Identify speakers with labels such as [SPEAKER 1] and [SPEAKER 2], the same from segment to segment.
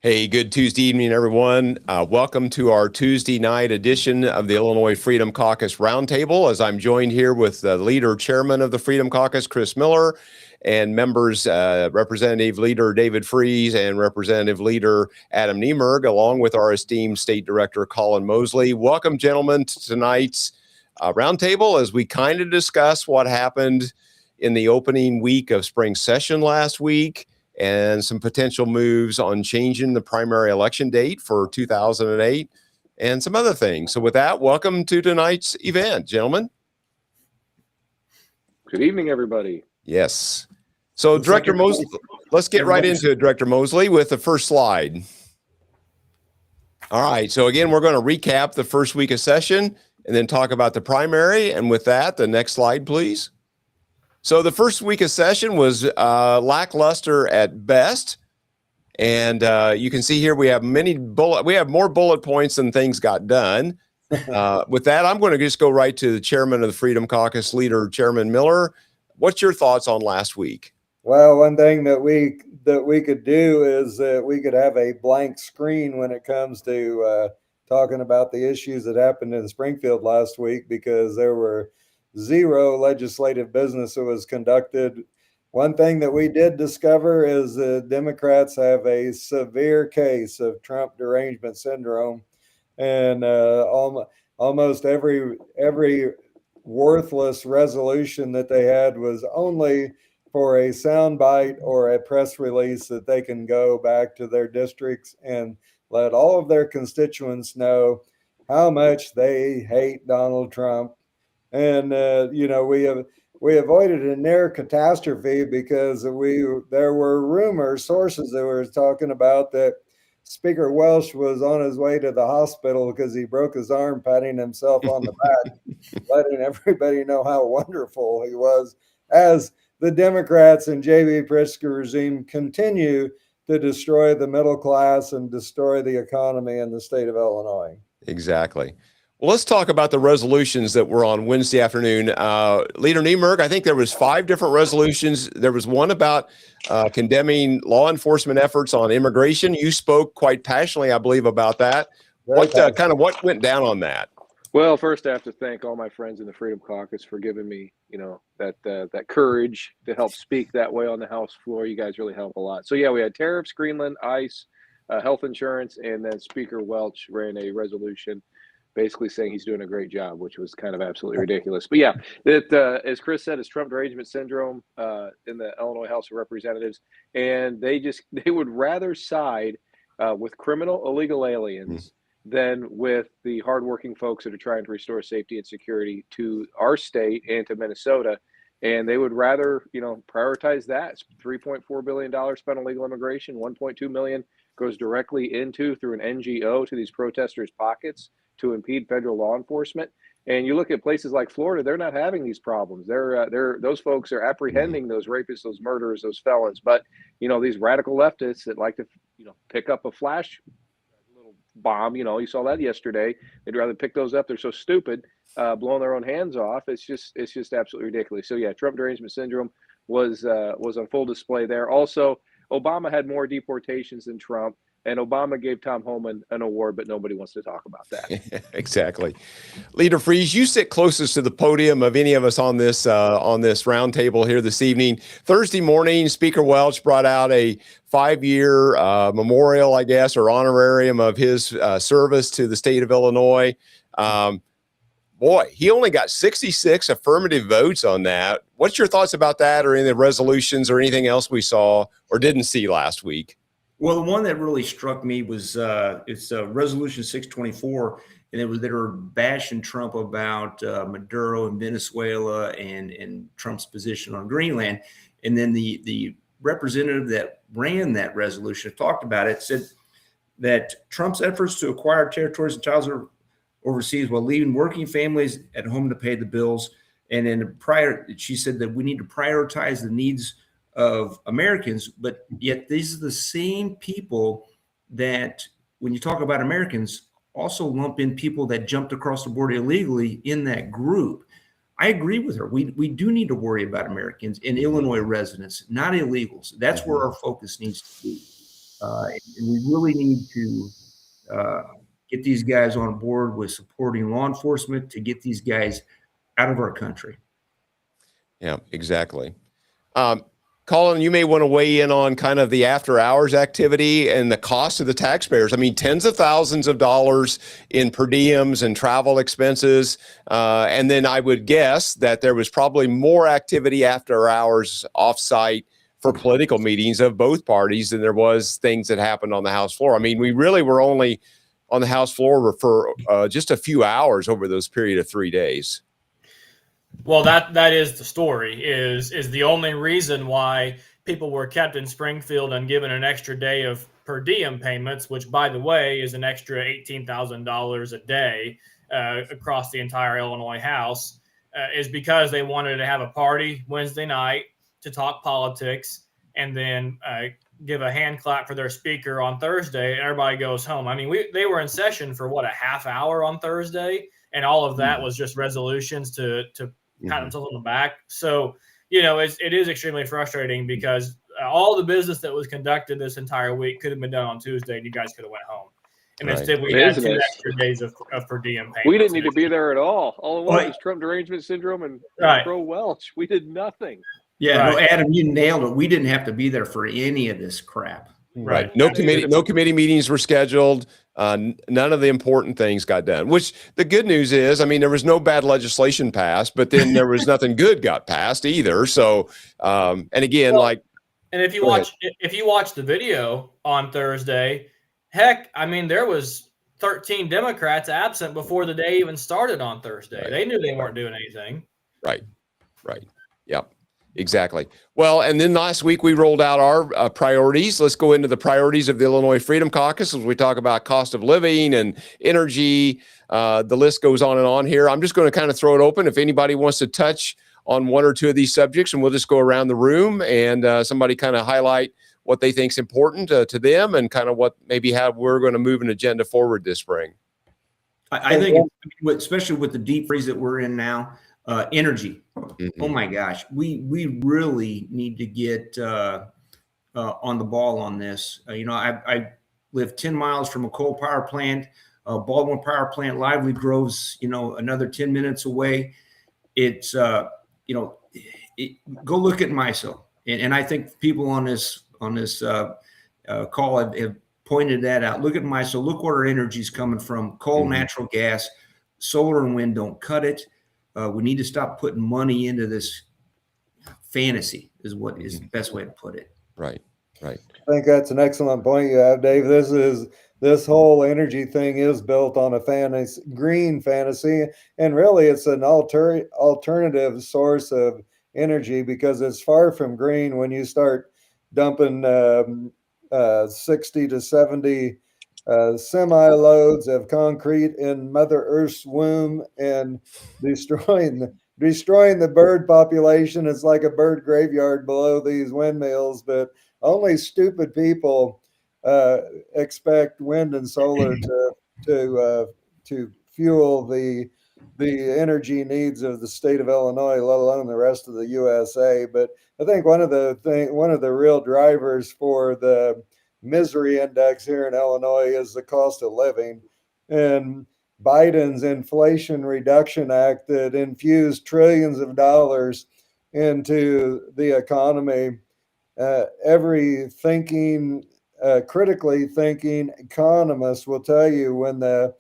[SPEAKER 1] Hey, good Tuesday evening, everyone. Welcome to our Tuesday night edition of the Illinois Freedom Caucus Roundtable, as I'm joined here with the chairman of the Freedom Caucus, Chris Miller, and members, Representative Leader David Freese and Representative Leader Adam Niemerg, along with our esteemed State Director, Colin Mosley. Welcome, gentlemen, to tonight's Roundtable as we kind of discuss what happened in the opening week of spring session last week, and some potential moves on changing the primary election date for 2008 and some other things. So with that, welcome to tonight's event, gentlemen.
[SPEAKER 2] Good evening, everybody.
[SPEAKER 1] Yes. So Director Mosley, let's get right into it, Director Mosley, with the first slide. All right. So again, we're going to recap the first week of session and then talk about the primary. And with that, the next slide, please. So the first week of session was lackluster at best, and you can see here we have more bullet points than things got done. With that, I'm going to just go right to the chairman of the Freedom Caucus, Leader Chairman Miller. What's your thoughts on last week?
[SPEAKER 3] Well, one thing that we could do is that we could have a blank screen when it comes to talking about the issues that happened in Springfield last week, because there were zero legislative business that was conducted. One thing that we did discover is that Democrats have a severe case of Trump derangement syndrome, and almost every worthless resolution that they had was only for a soundbite or a press release that they can go back to their districts and let all of their constituents know how much they hate Donald Trump. And we avoided a near catastrophe because there were rumors, sources that were talking about that Speaker Welch was on his way to the hospital because he broke his arm patting himself on the back, letting everybody know how wonderful he was, as the Democrats and J.B. Pritzker regime continue to destroy the middle class and destroy the economy in the state of Illinois.
[SPEAKER 1] Exactly. Well, let's talk about the resolutions that were on Wednesday afternoon. Leader Niemerg, I think there was 5 different resolutions. There was one about condemning law enforcement efforts on immigration. You spoke quite passionately, I believe, about that. What went down on that?
[SPEAKER 2] Well, first I have to thank all my friends in the Freedom Caucus for giving me, that courage to help speak that way on the House floor. You guys really help a lot. So yeah, we had tariffs, Greenland, ICE, health insurance, and then Speaker Welch ran a resolution basically saying he's doing a great job, which was kind of absolutely ridiculous. But yeah, as Chris said, it's Trump derangement syndrome in the Illinois House of Representatives, and they would rather side with criminal illegal aliens than with the hardworking folks that are trying to restore safety and security to our state and to Minnesota. And they would rather, prioritize that. It's $3.4 billion spent on illegal immigration, $1.2 million goes directly through an NGO to these protesters' pockets to impede federal law enforcement. And you look at places like Florida, they're not having these problems. Those folks are apprehending those rapists, those murderers, those felons. But, these radical leftists that like to, pick up a flash little bomb, you saw that yesterday. They'd rather pick those up. They're so stupid, blowing their own hands off. It's just absolutely ridiculous. So yeah, Trump derangement syndrome was on full display there. Also, Obama had more deportations than Trump. And Obama gave Tom Homan an award, but nobody wants to talk about that.
[SPEAKER 1] Exactly. Leader Freese, you sit closest to the podium of any of us on this roundtable here this evening. Thursday morning, Speaker Welch brought out a 5-year memorial, I guess, or honorarium of his service to the state of Illinois. Boy, he only got 66 affirmative votes on that. What's your thoughts about that, or any of the resolutions or anything else we saw or didn't see last week?
[SPEAKER 4] Well, the one that really struck me was it's Resolution 624, and they were bashing Trump about Maduro and Venezuela and Trump's position on Greenland. And then the representative that ran that resolution talked about it, said that Trump's efforts to acquire territories and titles overseas while leaving working families at home to pay the bills. And then she said that we need to prioritize the needs of Americans, but yet these are the same people that, when you talk about Americans, also lump in people that jumped across the border illegally in that group. I agree with her. We do need to worry about Americans and Illinois residents, not illegals. That's where our focus needs to be. And we really need to get these guys on board with supporting law enforcement to get these guys out of our country.
[SPEAKER 1] Yeah, exactly. Colin, you may want to weigh in on kind of the after hours activity and the cost of the taxpayers. I mean, tens of thousands of dollars in per diems and travel expenses. And then I would guess that there was probably more activity after hours offsite for political meetings of both parties than there was things that happened on the House floor. I mean, we really were only on the House floor for just a few hours over those period of 3 days.
[SPEAKER 5] Well, that is the story. Is the only reason why people were kept in Springfield and given an extra day of per diem payments, which, by the way, is an extra $18,000 a day across the entire Illinois House, is because they wanted to have a party Wednesday night to talk politics, and then give a hand clap for their speaker on Thursday, and everybody goes home. I mean, they were in session for what, a half hour on Thursday, and all of that was just resolutions to pat themselves on the back. So, you know, it is extremely frustrating because all the business that was conducted this entire week could have been done on Tuesday, and you guys could have went home. And instead, we had 2 extra days of per diem payments.
[SPEAKER 2] We didn't need to be there at all. All it was Trump derangement syndrome and Pro Welch. We did nothing.
[SPEAKER 4] Yeah, no, Adam, you nailed it. We didn't have to be there for any of this crap.
[SPEAKER 1] Right. No committee meetings were scheduled. None of the important things got done, which the good news is, I mean, there was no bad legislation passed, but then there was nothing good got passed either. So, and again,
[SPEAKER 5] and if you watch the video on Thursday, heck, I mean, there was 13 Democrats absent before the day even started on Thursday. Right. They knew they weren't doing anything.
[SPEAKER 1] Right. Yep. Exactly. Well, and then last week we rolled out our priorities. Let's go into the priorities of the Illinois Freedom Caucus as we talk about cost of living and energy. The list goes on and on here. I'm just going to kind of throw it open. If anybody wants to touch on one or two of these subjects, and we'll just go around the room and somebody kind of highlight what they think is important to them and kind of what maybe how we're going to move an agenda forward this spring.
[SPEAKER 4] I think, especially with the deep freeze that we're in now, energy. Oh my gosh, we really need to get on the ball on this. I live 10 miles from a coal power plant, Baldwin Power Plant, Lively Grove's, another 10 minutes away. It's go look at MISO, and I think people on this call have pointed that out. Look at MISO. Look where our energy is coming from: coal, natural gas, solar, and wind don't cut it. We need to stop putting money into this fantasy is what is the best way to put it.
[SPEAKER 1] Right.
[SPEAKER 3] I think that's an excellent point you have, Dave. This whole energy thing is built on a green fantasy, and really it's an alternative source of energy because it's far from green when you start dumping 60 to 70 semi-loads of concrete in Mother Earth's womb and destroying the bird population. It's like a bird graveyard below these windmills, but only stupid people expect wind and solar to fuel the energy needs of the state of Illinois, let alone the rest of the USA. But I think one of the real drivers for the misery index here in Illinois is the cost of living, and Biden's Inflation Reduction Act that infused trillions of dollars into the economy. Every critically thinking economist will tell you when the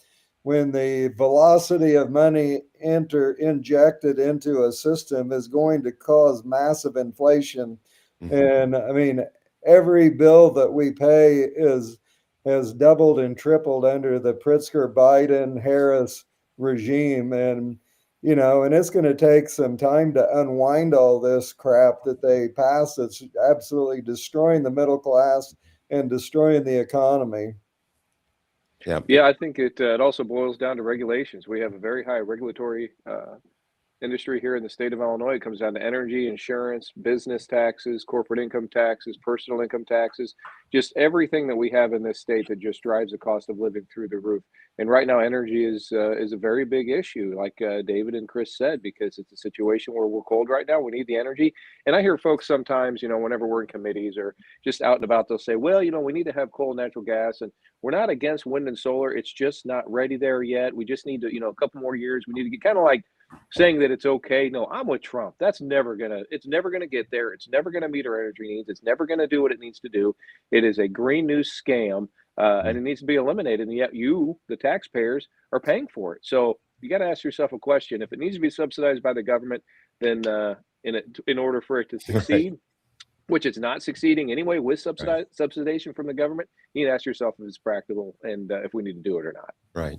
[SPEAKER 3] velocity of money injected into a system is going to cause massive inflation. And I mean, every bill that we pay has doubled and tripled under the Pritzker, Biden, Harris regime. And, and it's going to take some time to unwind all this crap that they passed. It's absolutely destroying the middle class and destroying the economy.
[SPEAKER 2] Yeah, I think it also boils down to regulations. We have a very high regulatory industry here in the state of Illinois. It comes down to energy, insurance, business taxes, corporate income taxes, personal income taxes, just everything that we have in this state that just drives the cost of living through the roof. And right now, energy is a very big issue, like David and Chris said, because it's a situation where we're cold right now. We need the energy. And I hear folks sometimes, whenever we're in committees or just out and about, they'll say, well, we need to have coal and natural gas, and we're not against wind and solar. It's just not ready there yet. We just need to, a couple more years. We need to get kind of like saying that it's okay. No, I'm with Trump. It's never gonna get there. It's never gonna meet our energy needs. It's never gonna do what it needs to do. It is a green news scam, and it needs to be eliminated. And yet you, the taxpayers, are paying for it. So you got to ask yourself a question. If it needs to be subsidized by the government, then in order for it to succeed, which it's not succeeding anyway with subsidization from the government, you need to ask yourself if it's practical and if we need to do it or not.
[SPEAKER 1] Right.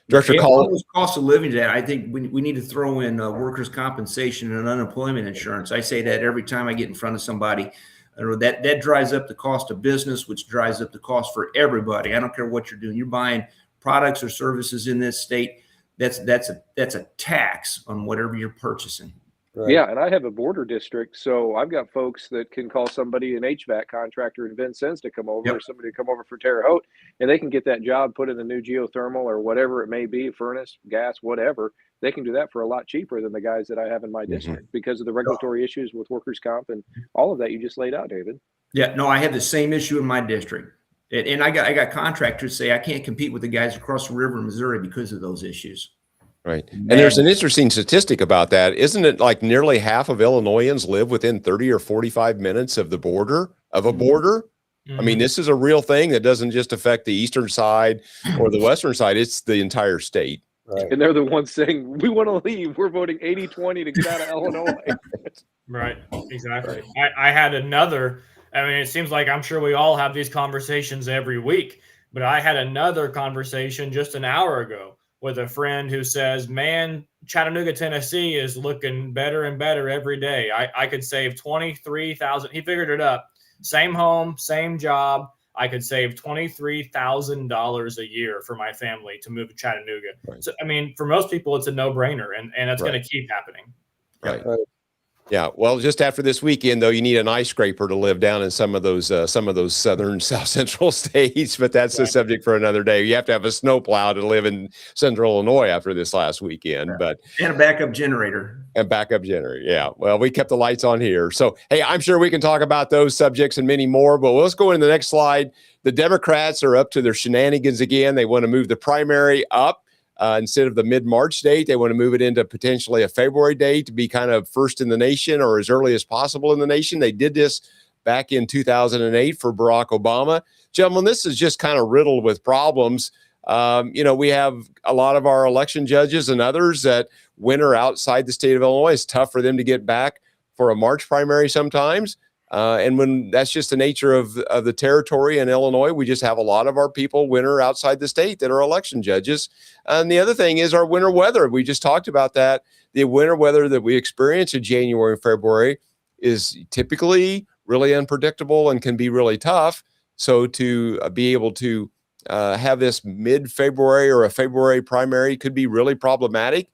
[SPEAKER 1] Director Collins.
[SPEAKER 4] Cost of living today, I think we need to throw in workers' compensation and unemployment insurance. I say that every time I get in front of somebody. That drives up the cost of business, which drives up the cost for everybody. I don't care what you're doing. You're buying products or services in this state. That's a tax on whatever you're purchasing.
[SPEAKER 3] Right.
[SPEAKER 2] Yeah, and I have a border district, so I've got folks that can call somebody, an HVAC contractor in Vincennes, to come over, or somebody to come over for Terre Haute, and they can get that job put in a new geothermal or whatever it may be, furnace, gas, whatever. They can do that for a lot cheaper than the guys that I have in my district because of the regulatory issues with workers' comp and all of that you just laid out, David.
[SPEAKER 4] Yeah, no, I have the same issue in my district. And I got contractors say I can't compete with the guys across the river in Missouri because of those issues.
[SPEAKER 1] Right. And there's an interesting statistic about that. Isn't it like nearly half of Illinoisans live within 30 or 45 minutes of a border?
[SPEAKER 5] Mm-hmm.
[SPEAKER 1] I mean, this is a real thing that doesn't just affect the eastern side or the western side. It's the entire state.
[SPEAKER 3] Right.
[SPEAKER 2] And they're the ones saying, we want to leave. We're voting 80-20 to get out of Illinois.
[SPEAKER 5] Right. Exactly. I had another, it seems like I'm sure we all have these conversations every week, but I had another conversation just an hour ago with a friend who says, man, Chattanooga, Tennessee is looking better and better every day. I could save $23,000. He figured it up. Same home, same job. I could save $23,000 a year for my family to move to Chattanooga.
[SPEAKER 1] Right.
[SPEAKER 5] So, for most people, it's a no-brainer, and it's going to keep happening.
[SPEAKER 1] Right. Yeah. Well, just after this weekend, though, you need an ice scraper to live down in some of those southern, south central states. But that's a subject for another day. You have to have a snowplow to live in central Illinois after this last weekend. But
[SPEAKER 4] and a backup generator.
[SPEAKER 1] Yeah. Well, we kept the lights on here. So, hey, I'm sure we can talk about those subjects and many more. But let's go into the next slide. The Democrats are up to their shenanigans again. They want to move the primary up. Instead of the mid-March date, they want to move it into potentially a February date to be kind of first in the nation or as early as possible in the nation. They did this back in 2008 for Barack Obama. Gentlemen, this is just kind of riddled with problems. We have a lot of our election judges and others that winter outside the state of Illinois. It's tough for them to get back for a March primary sometimes. And when that's just the nature of the territory in Illinois, we just have a lot of our people winter outside the state that are election judges. And the other thing is our winter weather. We just talked about that. The winter weather that we experience in January and February is typically really unpredictable and can be really tough. So to be able to have this mid-February or a February primary could be really problematic.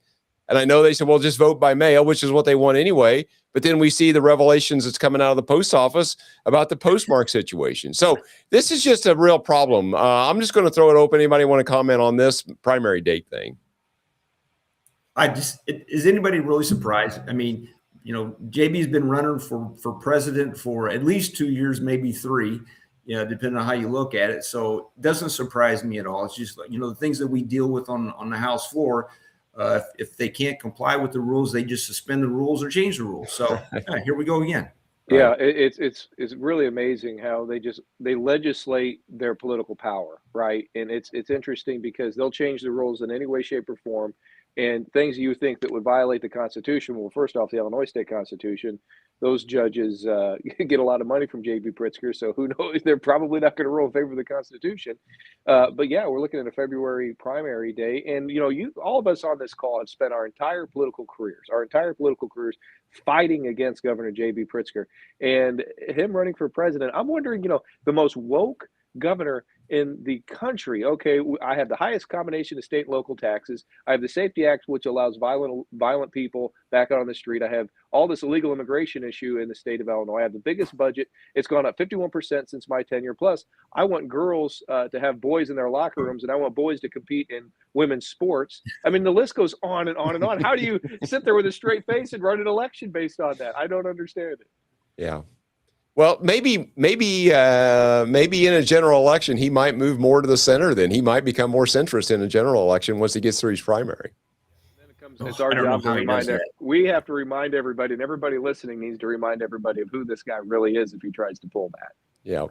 [SPEAKER 1] And I know they said, well, just vote by mail, which is what they want anyway. But then we see the revelations that's coming out of the post office about the postmark situation. So this is just a real problem. I'm just going to throw it open. Anybody want to comment on this primary date thing?
[SPEAKER 4] Is anybody really surprised? JB's been running for president for at least 2 years, maybe 3, depending on how you look at it. So it doesn't surprise me at all. It's just, the things that we deal with on the House floor. If they can't comply with the rules, they just suspend the rules or change the rules. So here we go again.
[SPEAKER 2] Yeah, it's really amazing how they legislate their political power, right? And it's interesting because they'll change the rules in any way, shape, or form, and things you think that would violate the Constitution. Well, first off, the Illinois State Constitution, those judges get a lot of money from J.B. Pritzker, so who knows? They're probably not going to rule in favor of the Constitution. But yeah, we're looking at a February primary day, and all of us on this call have spent our entire political careers fighting against Governor J.B. Pritzker, and him running for president. I'm wondering, the most woke governor in the country. Okay, I have the highest combination of state and local taxes. I have the Safety Act, which allows violent people back out on the street. I have all this illegal immigration issue in the state of Illinois. I have the biggest budget. It's gone up 51% since my tenure. Plus, I want girls to have boys in their locker rooms, and I want boys to compete in women's sports. I mean, the list goes on and on and on. How do you sit there with a straight face and run an election based on that? I don't understand it.
[SPEAKER 1] Yeah. Well, maybe in a general election, he might move more to the center. Then he might become more centrist in a general election once he gets through his primary.
[SPEAKER 2] It's our job to remind we have to remind everybody, and everybody listening needs to remind everybody of who this guy really is if he tries to pull that.
[SPEAKER 1] Yeah.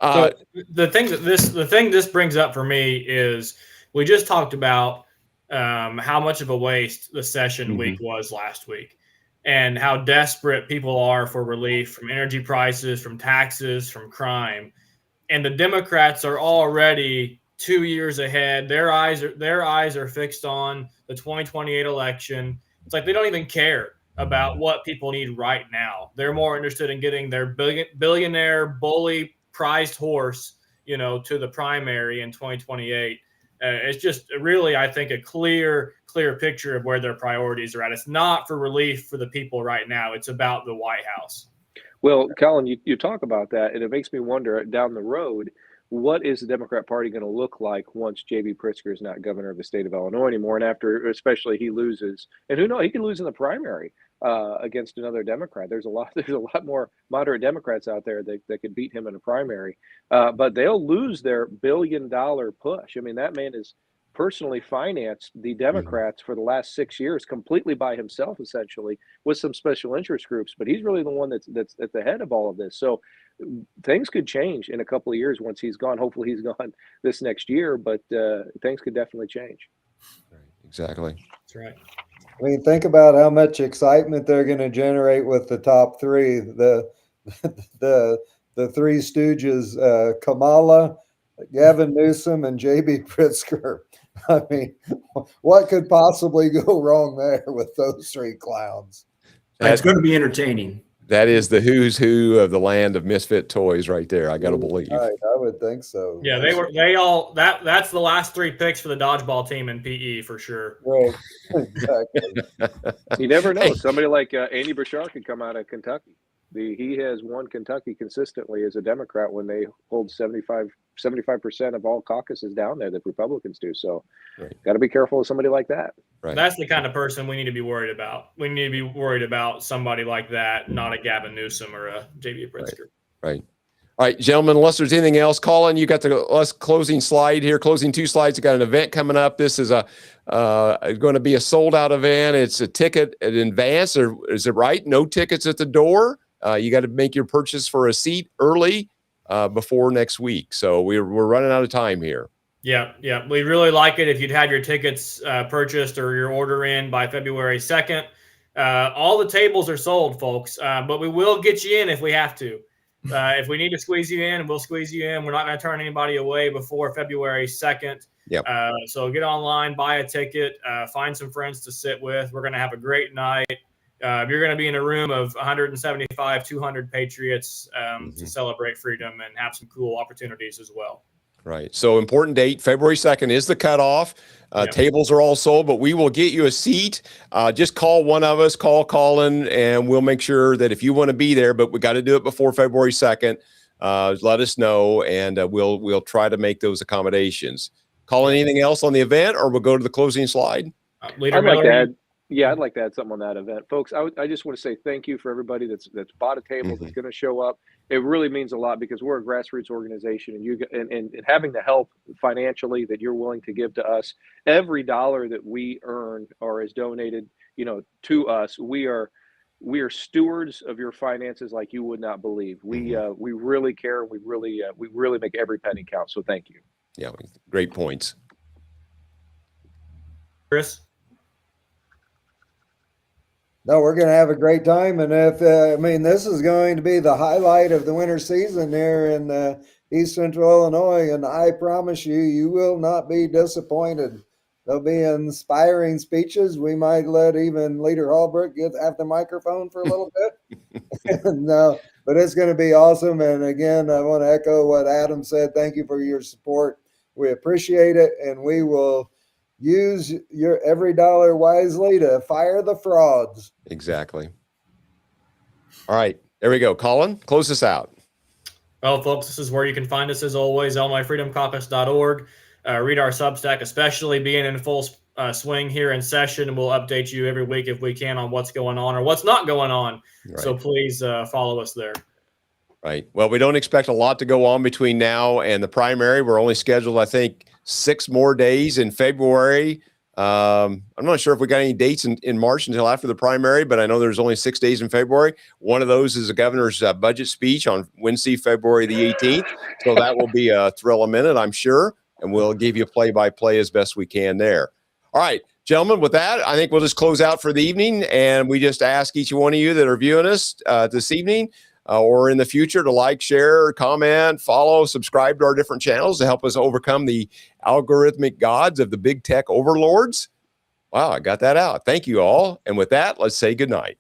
[SPEAKER 5] So the thing this brings up for me is we just talked about how much of a waste the session week was last week, and how desperate people are for relief from energy prices, from taxes, from crime. And the Democrats are already 2 years ahead. Their eyes are fixed on the 2028 election. It's like they don't even care about what people need right now. They're more interested in getting their billionaire bully prized horse, to the primary in 2028. It's just really, I think, a clear picture of where their priorities are at. It's not for relief for the people right now. It's about the White House.
[SPEAKER 2] Well, Colin, you talk about that, and it makes me wonder down the road, what is the Democrat Party going to look like once J.B. Pritzker is not governor of the state of Illinois anymore, and after, especially, he loses, and who knows, he could lose in the primary against another Democrat. There's a lot more moderate Democrats out there that could beat him in a primary, but they'll lose their $1 billion push. I mean, that man is personally financed the Democrats for the last 6 years completely by himself, essentially, with some special interest groups. But he's really the one that's at the head of all of this. So things could change in a couple of years once he's gone. Hopefully he's gone this next year, but things could definitely change.
[SPEAKER 1] Right. Exactly.
[SPEAKER 5] That's right.
[SPEAKER 3] I mean, think about how much excitement they're going to generate with the top three, the Three Stooges, Kamala, Gavin Newsom, and J.B. Pritzker. I mean, what could possibly go wrong there with those three clowns?
[SPEAKER 4] It's going to be entertaining.
[SPEAKER 1] That is the who's who of the land of misfit toys right there. I got to believe.
[SPEAKER 3] Right, I would think so.
[SPEAKER 5] Yeah, that's the last three picks for the dodgeball team in PE for sure.
[SPEAKER 3] Right, exactly.
[SPEAKER 2] You never know. Somebody like Andy Bashar could come out of Kentucky. He has won Kentucky consistently as a Democrat when they hold 75% of all caucuses down there that Republicans do. So got to be careful with somebody like that.
[SPEAKER 1] Right.
[SPEAKER 5] That's the kind of person we need to be worried about. We need to be worried about somebody like that, not a Gavin Newsom or a J.B. Pritzker.
[SPEAKER 1] Right. All right, gentlemen, unless there's anything else, Colin, you got the closing slide here, closing two slides. You got an event coming up. This is going to be a sold out event. It's a ticket in advance, or is it right? No tickets at the door. You got to make your purchase for a seat early before next week. So we're running out of time here.
[SPEAKER 5] Yeah. We'd really like it if you'd have your tickets purchased or your order in by February 2nd. All the tables are sold, folks, but we will get you in if we have to. If we need to squeeze you in, we'll squeeze you in. We're not going to turn anybody away before February 2nd.
[SPEAKER 1] Yep.
[SPEAKER 5] So get online, buy a ticket, find some friends to sit with. We're going to have a great night. You're going to be in a room of 175, 200 patriots to celebrate freedom and have some cool opportunities as well.
[SPEAKER 1] Right. So important date, February 2nd is the cutoff. Tables are all sold, but we will get you a seat. Just call one of us, call Colin, and we'll make sure that if you want to be there, but we got to do it before February 2nd, let us know, and we'll try to make those accommodations. Colin, anything else on the event, or we'll go to the closing slide?
[SPEAKER 2] I'd like to add. Yeah, I'd like to add something on that event, folks. I just want to say thank you for everybody that's bought a table, that's going to show up. It really means a lot because we're a grassroots organization, and having the help financially that you're willing to give to us, every dollar that we earn or is donated, to us, we are stewards of your finances like you would not believe. We really care. We really make every penny count. So thank you.
[SPEAKER 1] Yeah, great points,
[SPEAKER 5] Chris.
[SPEAKER 3] No, we're going to have a great time. And this is going to be the highlight of the winter season here in East Central Illinois. And I promise you will not be disappointed. There'll be inspiring speeches. We might let even Leader Holbrook have the microphone for a little bit. And but it's going to be awesome. And again, I want to echo what Adam said. Thank you for your support. We appreciate it, and we will use your every dollar wisely to fire the frauds.
[SPEAKER 1] Exactly. All right, there we go. Colin, close us out.
[SPEAKER 5] Well, folks, this is where you can find us as always, illinoisfreedomcaucus.org. Read our Substack, especially being in full swing here in session. We'll update you every week if we can on what's going on or what's not going on.
[SPEAKER 1] Right.
[SPEAKER 5] So please follow us there.
[SPEAKER 1] Right. Well, we don't expect a lot to go on between now and the primary. We're only scheduled, I think, 6 more days in February. I'm not sure if we got any dates in March until after the primary, but I know there's only 6 days in February. One of those is the governor's budget speech on Wednesday, February the 18th. So that will be a thrill a minute, I'm sure. And we'll give you play-by-play as best we can there. All right, gentlemen, with that, I think we'll just close out for the evening. And we just ask each one of you that are viewing us this evening or in the future to like, share, comment, follow, subscribe to our different channels to help us overcome the algorithmic gods of the big tech overlords. Wow, I got that out. Thank you all. And with that, let's say good night.